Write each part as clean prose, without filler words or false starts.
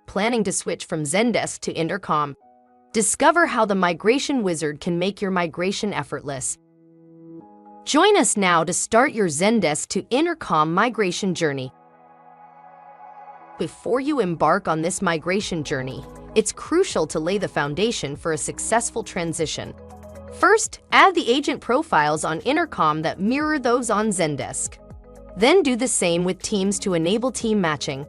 Planning to switch from Zendesk to Intercom? Discover how the Migration Wizard can make your migration effortless. Join us now to start your Zendesk to Intercom migration journey. Before you embark on this migration journey, it's crucial to lay the foundation for a successful transition. First, add the agent profiles on Intercom that mirror those on Zendesk. Then do the same with Teams to enable team matching.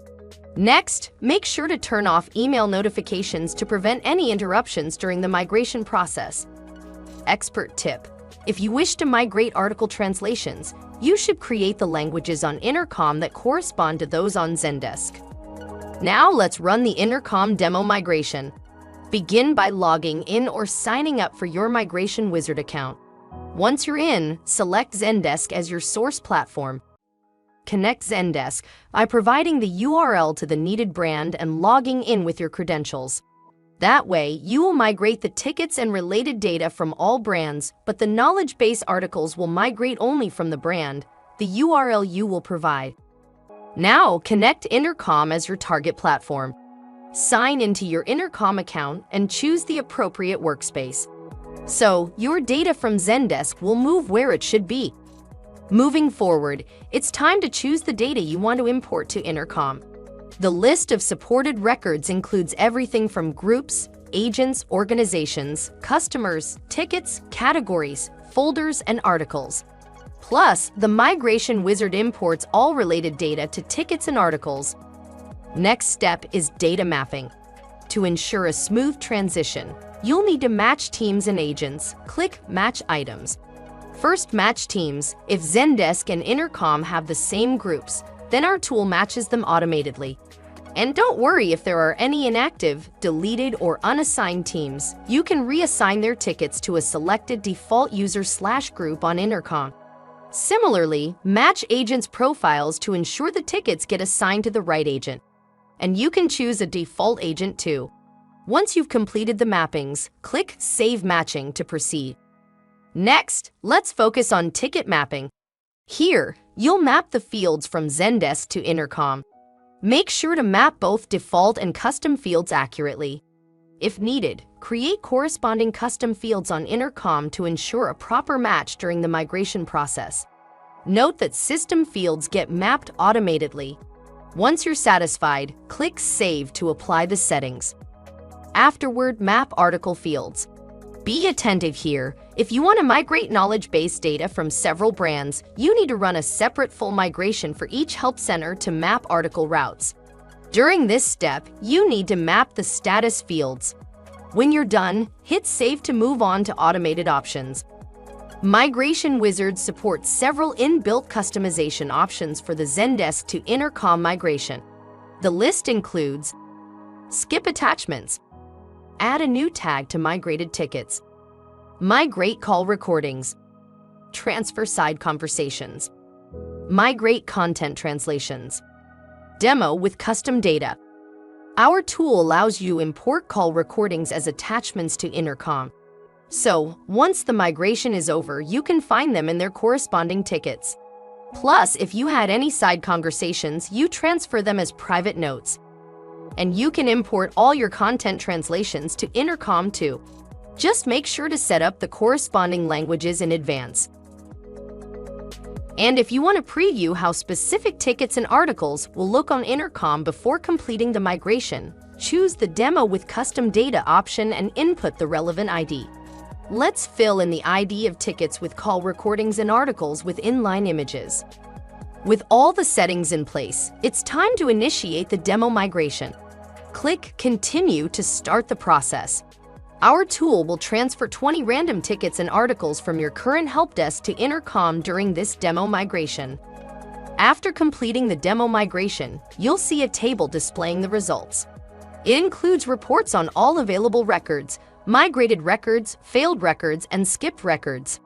Next, make sure to turn off email notifications to prevent any interruptions during the migration process. Expert tip: if you wish to migrate article translations, you should create the languages on Intercom that correspond to those on Zendesk. Now let's run the Intercom demo migration. Begin by logging in or signing up for your Migration Wizard account. Once you're in, select Zendesk as your source platform. Connect Zendesk by providing the URL to the needed brand and logging in with your credentials. That way, you will migrate the tickets and related data from all brands, but the knowledge base articles will migrate only from the brand, the URL you will provide. Now, connect Intercom as your target platform. Sign into your Intercom account and choose the appropriate workspace. So, your data from Zendesk will move where it should be. Moving forward, it's time to choose the data you want to import to Intercom. The list of supported records includes everything from groups, agents, organizations, customers, tickets, categories, folders, and articles. Plus, the Migration Wizard imports all related data to tickets and articles. Next step is data mapping. To ensure a smooth transition, you'll need to match teams and agents. Click Match Items. First, match teams. If Zendesk and Intercom have the same groups, then our tool matches them automatically. And don't worry if there are any inactive, deleted, or unassigned teams. You can reassign their tickets to a selected default user/group on Intercom. Similarly, match agents' profiles to ensure the tickets get assigned to the right agent. And you can choose a default agent too. Once you've completed the mappings, click Save Matching to proceed. Next, let's focus on ticket mapping. Here, you'll map the fields from Zendesk to Intercom. Make sure to map both default and custom fields accurately. If needed, create corresponding custom fields on Intercom to ensure a proper match during the migration process. Note that system fields get mapped automatically. Once you're satisfied, click Save to apply the settings. Afterward, map article fields. Be attentive here. If you want to migrate knowledge base data from several brands, you need to run a separate full migration for each help center to map article routes. During this step, you need to map the status fields. When you're done, hit Save to move on to automated options. Migration Wizard supports several inbuilt customization options for the Zendesk to Intercom migration. The list includes: skip attachments, add a new tag to migrated tickets, migrate call recordings, transfer side conversations, migrate content translations, demo with custom data. Our tool allows you to import call recordings as attachments to Intercom. So, once the migration is over, you can find them in their corresponding tickets. Plus, if you had any side conversations, you transfer them as private notes. And you can import all your content translations to Intercom too. Just make sure to set up the corresponding languages in advance. And if you want to preview how specific tickets and articles will look on Intercom before completing the migration, choose the Demo with Custom Data option and input the relevant ID. Let's fill in the ID of tickets with call recordings and articles with inline images. With all the settings in place, it's time to initiate the demo migration. Click Continue to start the process. Our tool will transfer 20 random tickets and articles from your current help desk to Intercom during this demo migration. After completing the demo migration, you'll see a table displaying the results. It includes reports on all available records, migrated records, failed records, and skipped records.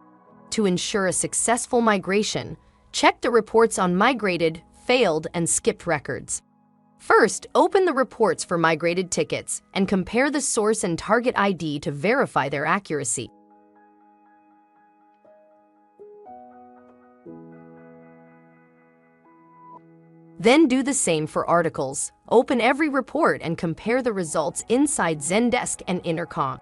To ensure a successful migration, check the reports on migrated, failed, and skipped records. First, open the reports for migrated tickets and compare the source and target ID to verify their accuracy. Then do the same for articles. Open every report and compare the results inside Zendesk and Intercom.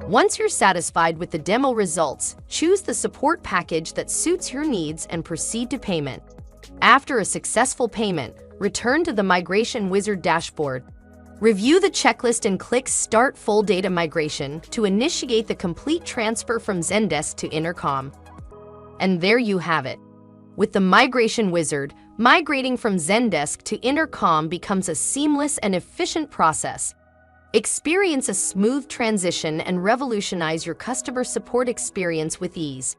Once you're satisfied with the demo results, choose the support package that suits your needs and proceed to payment. After a successful payment, return to the Migration Wizard dashboard. Review the checklist and click Start Full Data Migration to initiate the complete transfer from Zendesk to Intercom. And there you have it. With the Migration Wizard, migrating from Zendesk to Intercom becomes a seamless and efficient process. Experience a smooth transition and revolutionize your customer support experience with ease.